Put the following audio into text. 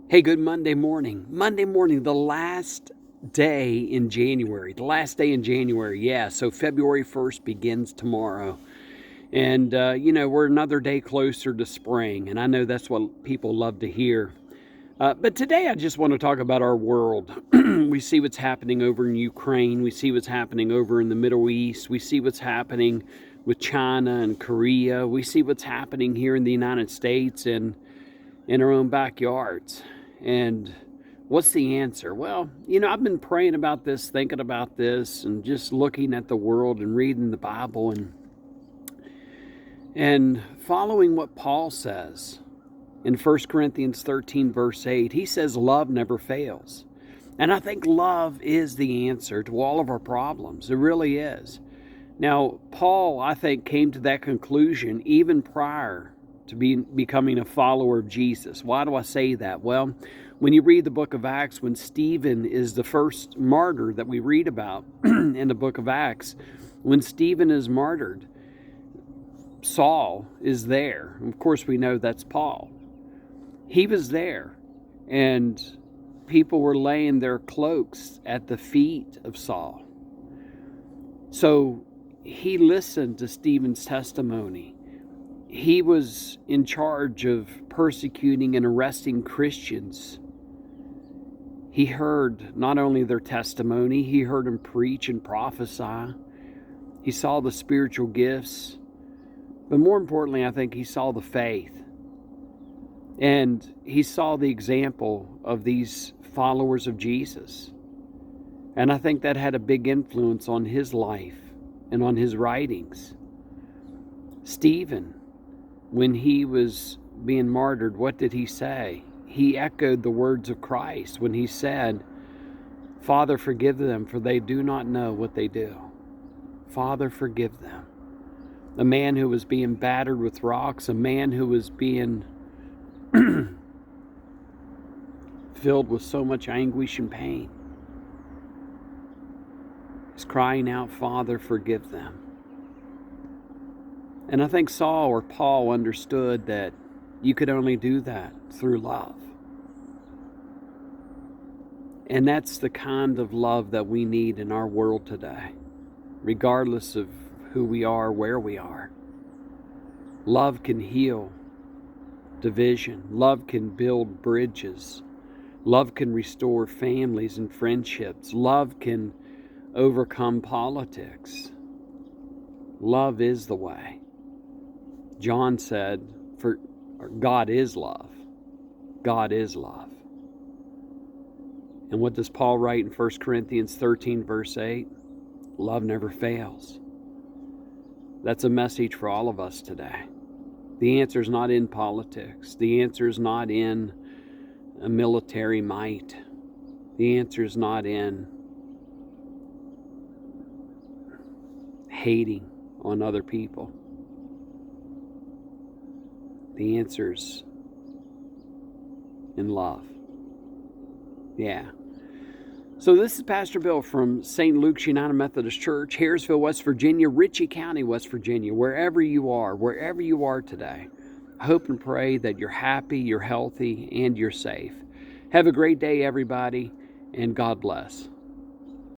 Hey, good Monday morning. Monday morning, the last day in January. The last day in January, yeah. So February 1st begins tomorrow. And, we're another day closer to spring. And I know that's what people love to hear. But today I just want to talk about our world. We see what's happening over in Ukraine. We see what's happening over in the Middle East. We see what's happening with China and Korea. We see what's happening here in the United States and in our own backyards. And what's the answer? Well, I've been praying about this, thinking about this, and just looking at the world and reading the Bible and following what Paul says in 1 Corinthians 13, verse 8. He says, love never fails. And I think love is the answer to all of our problems. It really is. Now, Paul, I think, came to that conclusion even prior to becoming a follower of Jesus. Why do I say that? Well, when you read the book of Acts, when Stephen is the first martyr that we read about in the book of Acts, when Stephen is martyred, Saul is there. Of course, we know that's Paul. He was there, and people were laying their cloaks at the feet of Saul. So he listened to Stephen's testimony. He was in charge of persecuting and arresting Christians. He heard not only their testimony, he heard them preach and prophesy. He saw the spiritual gifts. But more importantly, I think he saw the faith. And he saw the example of these followers of Jesus. And I think that had a big influence on his life and on his writings. Stephen, when he was being martyred, what did he say? He echoed the words of Christ when he said, Father, forgive them, for they do not know what they do. Father, forgive them. A man who was being battered with rocks, a man who was being filled with so much anguish and pain, is crying out, Father, forgive them. And I think Saul or Paul understood that you could only do that through love. And that's the kind of love that we need in our world today, regardless of who we are, where we are. Love can heal division. Love can build bridges. Love can restore families and friendships. Love can overcome politics. Love is the way. John said, "For God is love. God is love." And what does Paul write in 1 Corinthians 13, verse 8? Love never fails. That's a message for all of us today. The answer is not in politics. The answer is not in a military might. The answer is not in hating on other people. The answer's in love. Yeah. So this is Pastor Bill from St. Luke's United Methodist Church, Harrisville, West Virginia, Ritchie County, West Virginia, wherever you are today. I hope and pray that you're happy, you're healthy, and you're safe. Have a great day, everybody, and God bless.